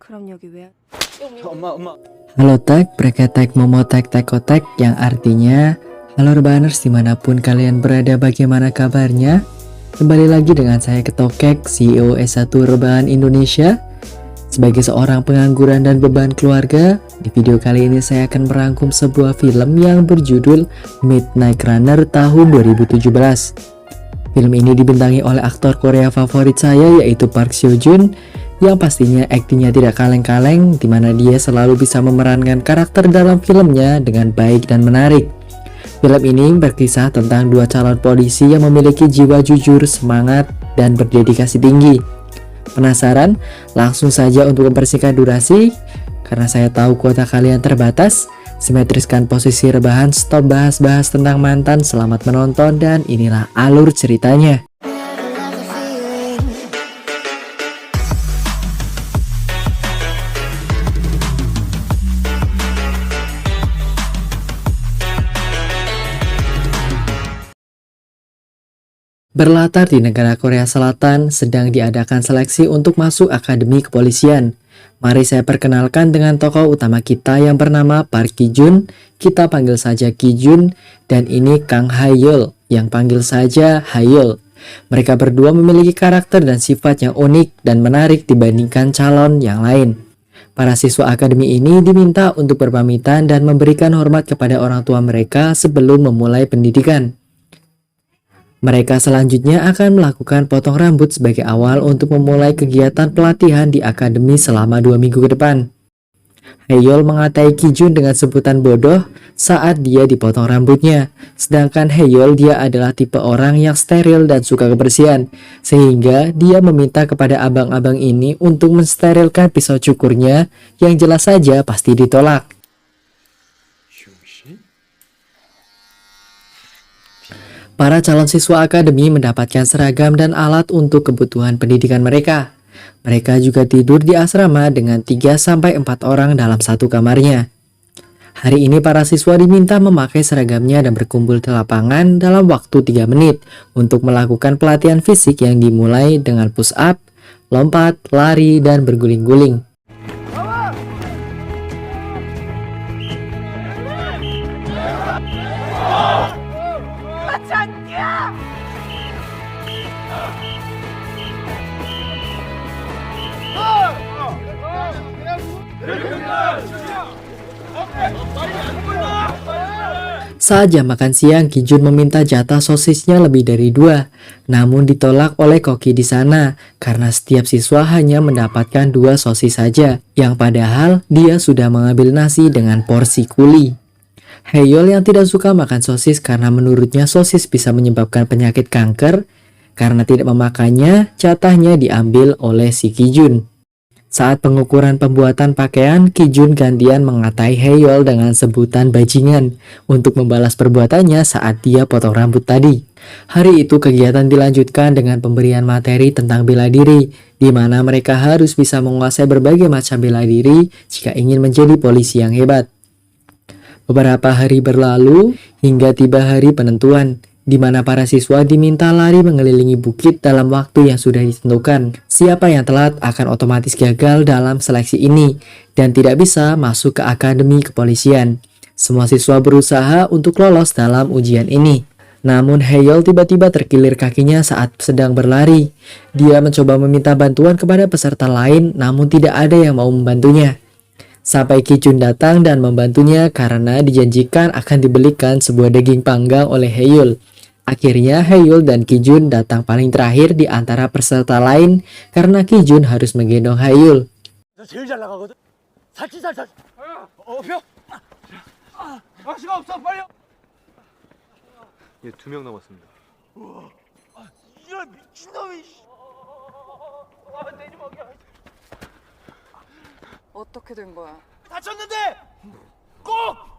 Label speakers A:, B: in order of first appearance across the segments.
A: 그럼 여기 왜?
B: Halo Tek, Preketek, Momotek, Tekotek, yang artinya halo Rebaners dimanapun kalian berada, bagaimana kabarnya? Kembali lagi dengan saya Ketokek, CEO S1 Rebahan Indonesia. Sebagai seorang pengangguran dan beban keluarga, di video kali ini saya akan merangkum sebuah film yang berjudul Midnight Runner tahun 2017. Film ini dibintangi oleh aktor Korea favorit saya, yaitu Park Seo Joon, yang pastinya aktingnya tidak kaleng-kaleng, di mana dia selalu bisa memerankan karakter dalam filmnya dengan baik dan menarik. Film ini berkisah tentang dua calon polisi yang memiliki jiwa jujur, semangat, dan berdedikasi tinggi. Penasaran? Langsung saja untuk mempersingkat durasi, karena saya tahu kuota kalian terbatas. Simetriskan posisi rebahan, stop bahas-bahas tentang mantan, selamat menonton, dan inilah alur ceritanya. Berlatar di negara Korea Selatan, sedang diadakan seleksi untuk masuk Akademi Kepolisian. Mari saya perkenalkan dengan tokoh utama kita yang bernama Park Ki Jun, kita panggil saja Ki Jun, dan ini Kang Hae-yeol, yang panggil saja Hae-yeol. Mereka berdua memiliki karakter dan sifat yang unik dan menarik dibandingkan calon yang lain. Para siswa akademi ini diminta untuk berpamitan dan memberikan hormat kepada orang tua mereka sebelum memulai pendidikan. Mereka selanjutnya akan melakukan potong rambut sebagai awal untuk memulai kegiatan pelatihan di akademi selama 2 minggu ke depan. Hae-yeol mengatai Ki Jun dengan sebutan bodoh saat dia dipotong rambutnya. Sedangkan Hae-yeol dia adalah tipe orang yang steril dan suka kebersihan. Sehingga dia meminta kepada abang-abang ini untuk mensterilkan pisau cukurnya, yang jelas saja pasti ditolak. Para calon siswa akademi mendapatkan seragam dan alat untuk kebutuhan pendidikan mereka. Mereka juga tidur di asrama dengan 3-4 orang dalam satu kamarnya. Hari ini para siswa diminta memakai seragamnya dan berkumpul di lapangan dalam waktu 3 menit untuk melakukan pelatihan fisik yang dimulai dengan push up, lompat, lari, dan berguling-guling. Saat jam makan siang, Ki Jun meminta jatah sosisnya lebih dari 2, namun ditolak oleh koki di sana karena setiap siswa hanya mendapatkan 2 sosis saja, yang padahal dia sudah mengambil nasi dengan porsi kuli. Hae-yeol yang tidak suka makan sosis karena menurutnya sosis bisa menyebabkan penyakit kanker, karena tidak memakannya, jatahnya diambil oleh si Ki Jun. Saat pengukuran pembuatan pakaian, Ki Jun gantian mengatai Hae-yeol dengan sebutan bajingan untuk membalas perbuatannya saat dia potong rambut tadi. Hari itu kegiatan dilanjutkan dengan pemberian materi tentang bela diri, di mana mereka harus bisa menguasai berbagai macam bela diri jika ingin menjadi polisi yang hebat. Beberapa hari berlalu hingga tiba hari penentuan, di mana para siswa diminta lari mengelilingi bukit dalam waktu yang sudah ditentukan. Siapa yang telat akan otomatis gagal dalam seleksi ini dan tidak bisa masuk ke akademi kepolisian. Semua siswa berusaha untuk lolos dalam ujian ini. Namun Hae-yeol tiba-tiba terkilir kakinya saat sedang berlari. Dia mencoba meminta bantuan kepada peserta lain, namun tidak ada yang mau membantunya. Sampai Ki Jun datang dan membantunya karena dijanjikan akan dibelikan sebuah daging panggang oleh Hae-yeol. Akhirnya Hae-yeol dan Ki Jun datang paling terakhir di antara peserta lain karena Ki Jun harus menggendong Hae-yeol.
A: 어떻게 된 거야?
C: 다쳤는데 꼭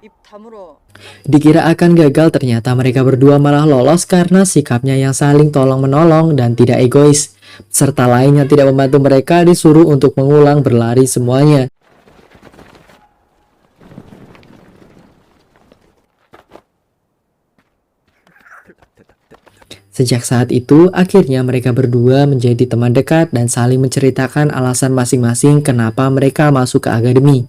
A: 입 다물어.
B: Dikira akan gagal, ternyata mereka berdua malah lolos karena sikapnya yang saling tolong-menolong dan tidak egois. Peserta lain yang tidak membantu mereka disuruh untuk mengulang berlari semuanya. Sejak saat itu, akhirnya mereka berdua menjadi teman dekat dan saling menceritakan alasan masing-masing kenapa mereka masuk ke akademi.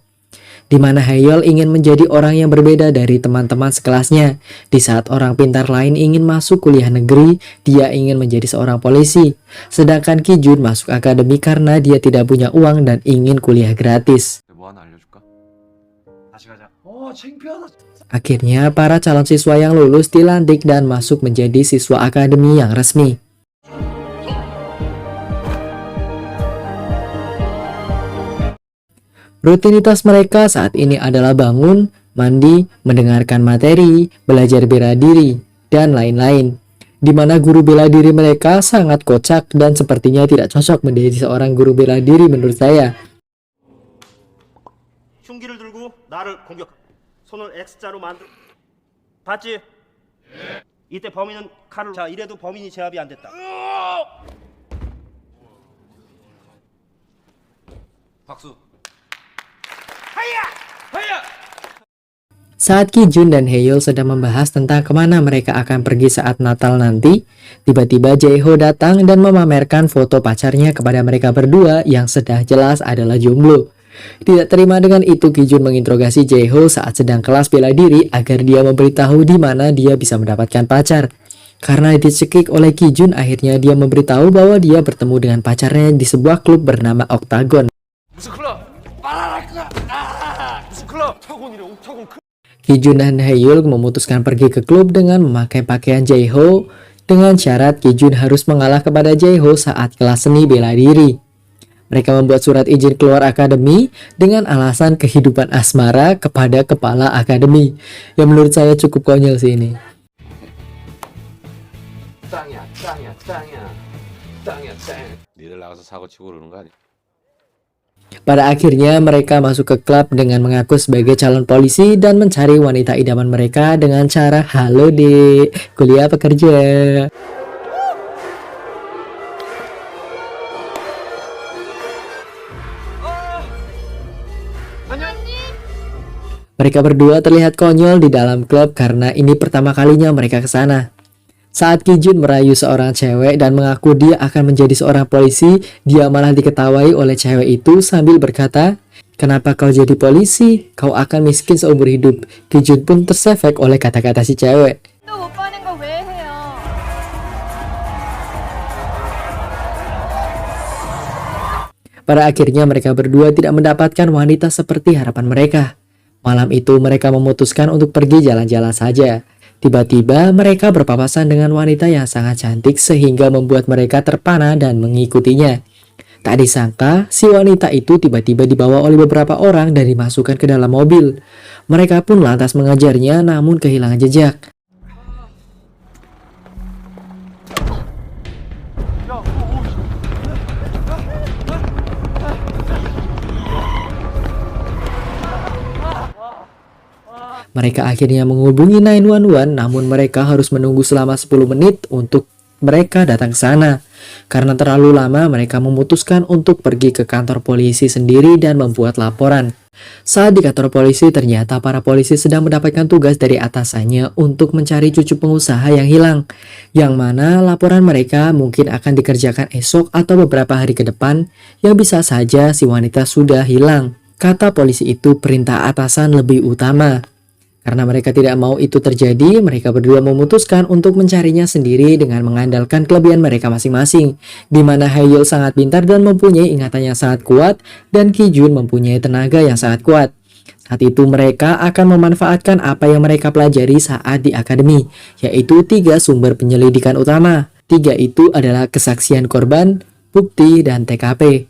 B: Di mana Haeyeol ingin menjadi orang yang berbeda dari teman-teman sekelasnya. Di saat orang pintar lain ingin masuk kuliah negeri, dia ingin menjadi seorang polisi. Sedangkan Kijun masuk akademi karena dia tidak punya uang dan ingin kuliah gratis.
C: 뭐 하나 알려줄까? 다시 가자. 창피하다.
B: Akhirnya, para calon siswa yang lulus dilantik dan masuk menjadi siswa akademi yang resmi. Rutinitas mereka saat ini adalah bangun, mandi, mendengarkan materi, belajar bela diri, dan lain-lain. Di mana guru bela diri mereka sangat kocak dan sepertinya tidak cocok menjadi seorang guru bela diri menurut saya.
D: 흉기를 들고 나를 공격. 손을 X자로 만들. 봤지? 이때 범인은 칼을. 자, 이래도 범인이 제압이 안 됐다.
C: 박수.
B: Saat Kijun dan Haeyeol sedang membahas tentang kemana mereka akan pergi saat Natal nanti, tiba-tiba Jae-ho datang dan memamerkan foto pacarnya kepada mereka berdua yang sudah jelas adalah jomblo. Tidak terima dengan itu, Kijun menginterogasi Jae-ho saat sedang kelas bela diri agar dia memberitahu di mana dia bisa mendapatkan pacar. Karena dicekik oleh Kijun, akhirnya dia memberitahu bahwa dia bertemu dengan pacarnya di sebuah klub bernama Octagon.
C: 무슨 클럽? 말할 거야. 무슨 클럽? 옥타곤이래. 옥타곤 클럽.
B: Kijun dan Haeyeol memutuskan pergi ke klub dengan memakai pakaian Jae-ho dengan syarat Kijun harus mengalah kepada Jae-ho saat kelas seni bela diri. Mereka membuat surat izin keluar akademi dengan alasan kehidupan asmara kepada kepala akademi, yang menurut saya cukup konyol sih ini.
C: 짱이야. 니들 나가서 사고 치고 그러는 거 아니야?
B: Pada akhirnya mereka masuk ke klub dengan mengaku sebagai calon polisi dan mencari wanita idaman mereka dengan cara "Halo dek, kuliah apa kerja?" Mereka berdua terlihat konyol di dalam klub karena ini pertama kalinya mereka ke sana. Saat Kijun merayu seorang cewek dan mengaku dia akan menjadi seorang polisi, dia malah diketawai oleh cewek itu sambil berkata, "Kenapa kau jadi polisi? Kau akan miskin seumur hidup." Kijun pun tersefek oleh kata-kata si cewek.
A: 또 못 버는 거 왜 해요?
B: Pada akhirnya mereka berdua tidak mendapatkan wanita seperti harapan mereka. Malam itu mereka memutuskan untuk pergi jalan-jalan saja. Tiba-tiba mereka berpapasan dengan wanita yang sangat cantik sehingga membuat mereka terpana dan mengikutinya. Tak disangka, si wanita itu tiba-tiba dibawa oleh beberapa orang dan dimasukkan ke dalam mobil. Mereka pun lantas mengejarnya namun kehilangan jejak. Mereka akhirnya menghubungi 911, namun mereka harus menunggu selama 10 menit untuk mereka datang ke sana. Karena terlalu lama, mereka memutuskan untuk pergi ke kantor polisi sendiri dan membuat laporan. Saat di kantor polisi, ternyata para polisi sedang mendapatkan tugas dari atasannya untuk mencari cucu pengusaha yang hilang. Yang mana laporan mereka mungkin akan dikerjakan esok atau beberapa hari ke depan, yang bisa saja si wanita sudah hilang. Kata polisi itu perintah atasan lebih utama. Karena mereka tidak mau itu terjadi, mereka berdua memutuskan untuk mencarinya sendiri dengan mengandalkan kelebihan mereka masing-masing, di mana Haeyeol sangat pintar dan mempunyai ingatan yang sangat kuat, dan Kijun mempunyai tenaga yang sangat kuat. Saat itu mereka akan memanfaatkan apa yang mereka pelajari saat di akademi, yaitu 3 sumber penyelidikan utama. 3 itu adalah kesaksian korban, bukti, dan TKP.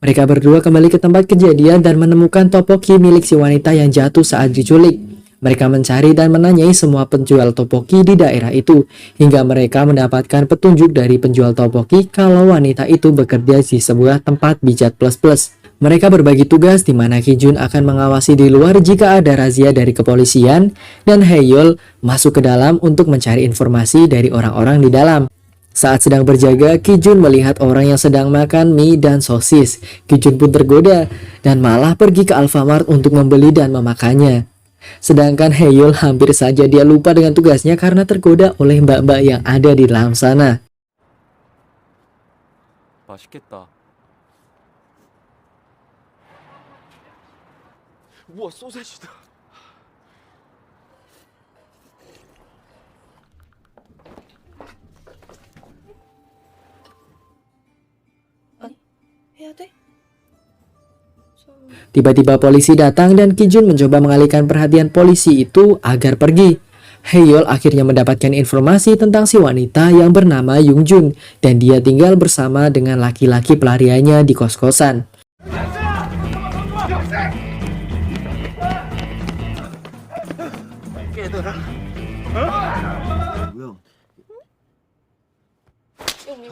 B: Mereka berdua kembali ke tempat kejadian dan menemukan topoki milik si wanita yang jatuh saat diculik. Mereka mencari dan menanyai semua penjual topoki di daerah itu, hingga mereka mendapatkan petunjuk dari penjual topoki kalau wanita itu bekerja di sebuah tempat pijat plus-plus. Mereka berbagi tugas di mana Kijun akan mengawasi di luar jika ada razia dari kepolisian, dan Haeyeol masuk ke dalam untuk mencari informasi dari orang-orang di dalam. Saat sedang berjaga, Kijun melihat orang yang sedang makan mie dan sosis. Kijun pun tergoda dan malah pergi ke Alfamart untuk membeli dan memakannya. Sedangkan Haeyeol hampir saja dia lupa dengan tugasnya karena tergoda oleh mbak-mbak yang ada di dalam sana.
C: 맛있겠다. 우와, 소세지다.
A: 해야 돼?
B: Tiba-tiba polisi datang dan Kijun mencoba mengalihkan perhatian polisi itu agar pergi. Haeyeol akhirnya mendapatkan informasi tentang si wanita yang bernama Yoongjun dan dia tinggal bersama dengan laki-laki pelariannya di kos-kosan.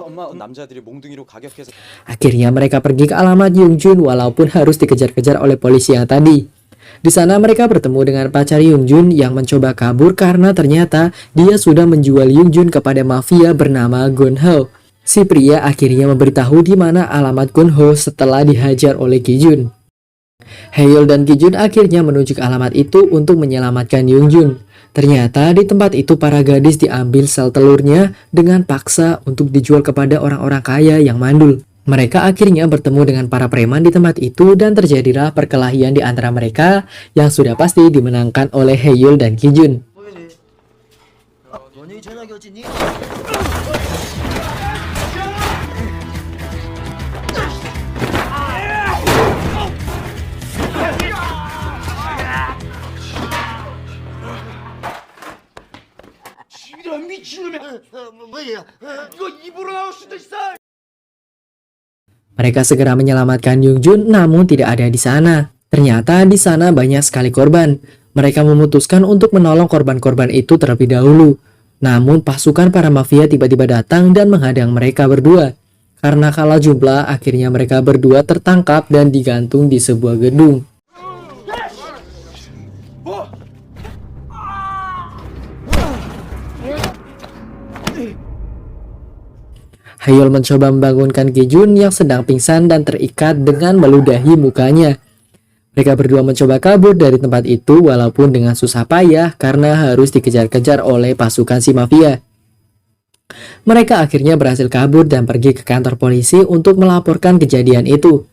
C: 엄마 남자들이 몽둥이로 가격해서
B: Akhirnya mereka pergi ke alamat Yoongjun walaupun harus dikejar-kejar oleh polisi yang tadi. Di sana mereka bertemu dengan pacar Yoongjun yang mencoba kabur karena ternyata dia sudah menjual Yoongjun kepada mafia bernama Gunho. Si pria akhirnya memberitahu di mana alamat Gunho setelah dihajar oleh Kijun. Haeyeol dan Kijun akhirnya menuju ke alamat itu untuk menyelamatkan Yoongjun. Ternyata di tempat itu para gadis diambil sel telurnya dengan paksa untuk dijual kepada orang-orang kaya yang mandul. Mereka akhirnya bertemu dengan para preman di tempat itu dan terjadilah perkelahian di antara mereka yang sudah pasti dimenangkan oleh Haeyeol dan Kijun.
C: 이런 미친놈이 뭐야? 이거 입으로 나올 수도 있어.
B: Mereka segera menyelamatkan Yoongjun namun tidak ada di sana. Ternyata di sana banyak sekali korban. Mereka memutuskan untuk menolong korban-korban itu terlebih dahulu. Namun pasukan para mafia tiba-tiba datang dan menghadang mereka berdua. Karena kalah jumlah, akhirnya mereka berdua tertangkap dan digantung di sebuah gedung. Haeyeol mencoba membangunkan Kijun yang sedang pingsan dan terikat dengan meludahi mukanya. Mereka berdua mencoba kabur dari tempat itu walaupun dengan susah payah karena harus dikejar-kejar oleh pasukan si mafia. Mereka akhirnya berhasil kabur dan pergi ke kantor polisi untuk melaporkan kejadian itu.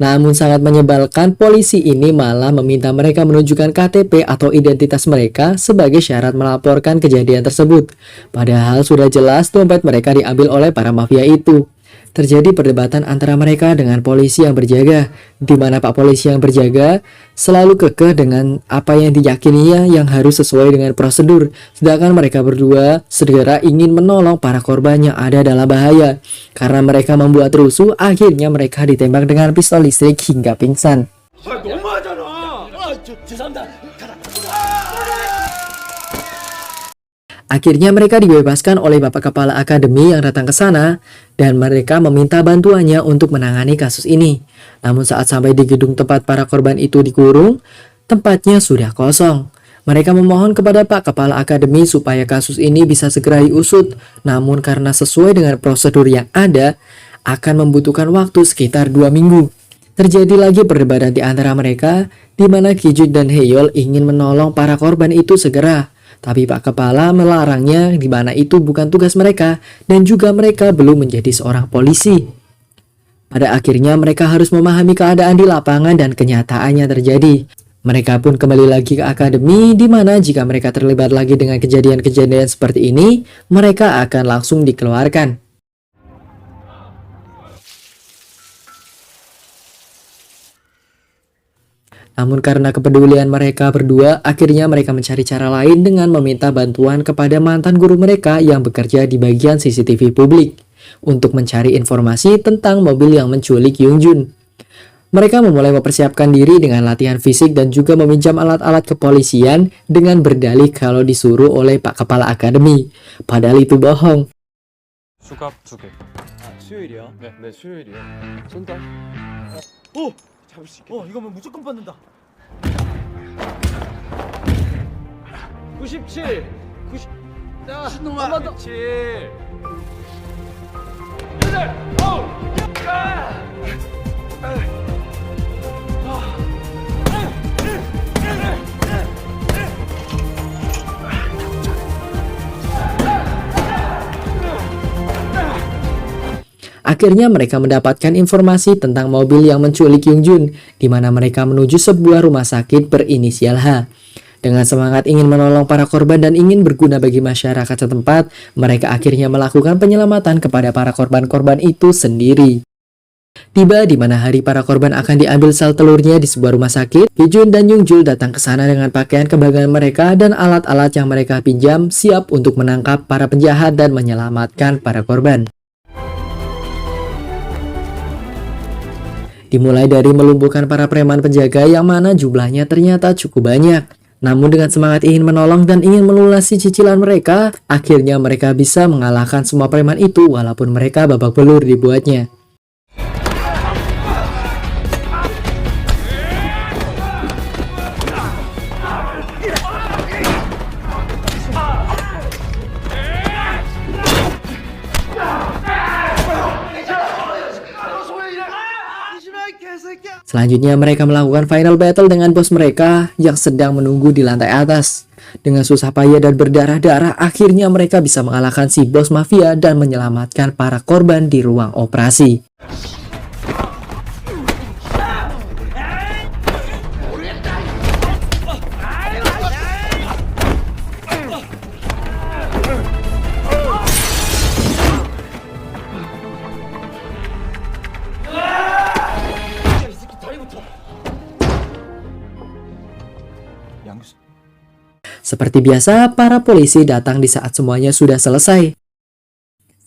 B: Namun sangat menyebalkan, polisi ini malah meminta mereka menunjukkan KTP atau identitas mereka sebagai syarat melaporkan kejadian tersebut. Padahal sudah jelas dompet mereka diambil oleh para mafia itu. Terjadi perdebatan antara mereka dengan polisi yang berjaga, di mana Pak Polisi yang berjaga selalu kekeh dengan apa yang diyakininya yang harus sesuai dengan prosedur, sedangkan mereka berdua segera ingin menolong para korban yang ada dalam bahaya. Karena mereka membuat rusuh, akhirnya mereka ditembak dengan pistol listrik hingga pingsan.
C: 너무하잖아. 죄송합니다.
B: Akhirnya mereka dibebaskan oleh Bapak Kepala Akademi yang datang ke sana dan mereka meminta bantuannya untuk menangani kasus ini. Namun saat sampai di gedung tempat para korban itu dikurung, tempatnya sudah kosong. Mereka memohon kepada Pak Kepala Akademi supaya kasus ini bisa segera diusut. Namun karena sesuai dengan prosedur yang ada, akan membutuhkan waktu sekitar 2 minggu. Terjadi lagi perdebatan di antara mereka, di mana Kijun dan Haeyeol ingin menolong para korban itu segera. Tapi Pak Kepala melarangnya di mana itu bukan tugas mereka dan juga mereka belum menjadi seorang polisi. Pada akhirnya mereka harus memahami keadaan di lapangan dan kenyataannya terjadi. Mereka pun kembali lagi ke akademi di mana jika mereka terlibat lagi dengan kejadian-kejadian seperti ini, mereka akan langsung dikeluarkan. Namun karena kepedulian mereka berdua, akhirnya mereka mencari cara lain dengan meminta bantuan kepada mantan guru mereka yang bekerja di bagian CCTV publik untuk mencari informasi tentang mobil yang menculik Yoongjun. Mereka memulai mempersiapkan diri dengan latihan fisik dan juga meminjam alat-alat kepolisian dengan berdalih kalau disuruh oleh Pak Kepala Akademi. Padahal itu bohong.
C: 수갑 2개. 수요일이야? 네, 수요일이요. 손달. 오! 잡을 수 있겠다. 이거면 무조건 받는다. 97. 90. 자, 한번 더. 97. 1. 오!
B: Akhirnya mereka mendapatkan informasi tentang mobil yang menculik Yungjun, di mana mereka menuju sebuah rumah sakit berinisial H. Dengan semangat ingin menolong para korban dan ingin berguna bagi masyarakat setempat, mereka akhirnya melakukan penyelamatan kepada para korban-korban itu sendiri. Tiba di mana hari para korban akan diambil sel telurnya di sebuah rumah sakit, Ki-jun dan Yung-jul datang ke sana dengan pakaian kebanggaan mereka dan alat-alat yang mereka pinjam, siap untuk menangkap para penjahat dan menyelamatkan para korban. Dimulai dari melumpuhkan para preman penjaga yang mana jumlahnya ternyata cukup banyak. Namun dengan semangat ingin menolong dan ingin melunasi cicilan mereka, akhirnya mereka bisa mengalahkan semua preman itu walaupun mereka babak belur dibuatnya. Selanjutnya mereka melakukan final battle dengan bos mereka yang sedang menunggu di lantai atas. Dengan susah payah dan berdarah-darah, akhirnya mereka bisa mengalahkan si bos mafia dan menyelamatkan para korban di ruang operasi. Seperti biasa, para polisi datang di saat semuanya sudah selesai.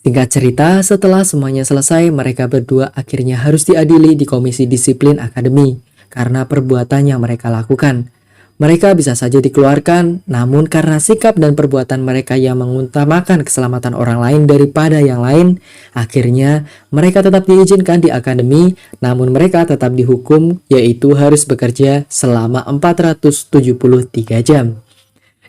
B: Singkat cerita, setelah semuanya selesai, mereka berdua akhirnya harus diadili di Komisi Disiplin Akademi karena perbuatan yang mereka lakukan. Mereka bisa saja dikeluarkan, namun karena sikap dan perbuatan mereka yang mengutamakan keselamatan orang lain daripada yang lain, akhirnya mereka tetap diizinkan di akademi, namun mereka tetap dihukum, yaitu harus bekerja selama 473 jam.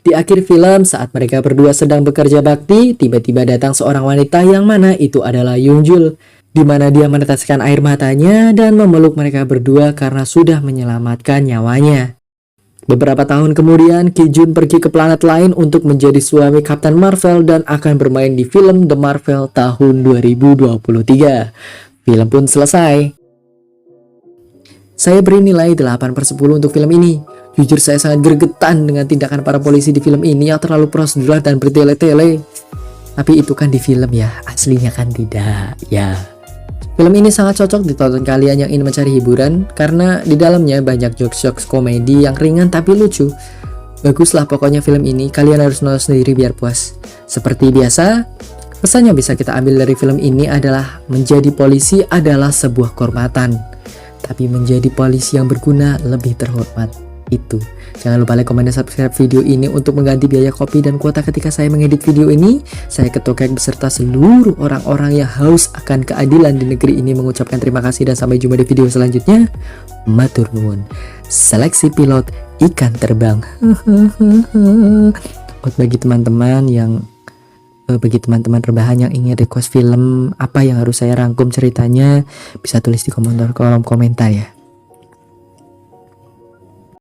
B: Di akhir film, saat mereka berdua sedang bekerja bakti, tiba-tiba datang seorang wanita yang mana itu adalah Yung-jul, di mana dia meneteskan air matanya dan memeluk mereka berdua karena sudah menyelamatkan nyawanya. Beberapa tahun kemudian, Ki-jun pergi ke planet lain untuk menjadi suami Kapten Marvel dan akan bermain di film The Marvel tahun 2023. Film pun selesai. Saya beri nilai 8/10 untuk film ini. Jujur saya sangat gregetan dengan tindakan para polisi di film ini yang terlalu prosedural dan bertele-tele. Tapi itu kan di film ya, aslinya kan tidak ya. Film ini sangat cocok ditonton kalian yang ingin mencari hiburan karena di dalamnya banyak jokes-jokes komedi yang ringan tapi lucu. Baguslah pokoknya film ini, kalian harus nonton sendiri biar puas. Seperti biasa, pesan yang bisa kita ambil dari film ini adalah menjadi polisi adalah sebuah kehormatan. Tapi menjadi polisi yang berguna lebih terhormat. Itu. Jangan lupa like, komen, dan subscribe video ini untuk mengganti biaya kopi dan kuota ketika saya mengedit video ini. Saya Ketokek beserta seluruh orang-orang yang haus akan keadilan di negeri ini mengucapkan terima kasih dan sampai jumpa di video selanjutnya. Matur nuwun. Seleksi pilot ikan terbang. Bagi teman-teman rebahan yang ingin request film apa yang harus saya rangkum ceritanya, bisa tulis di kolom komentar ya.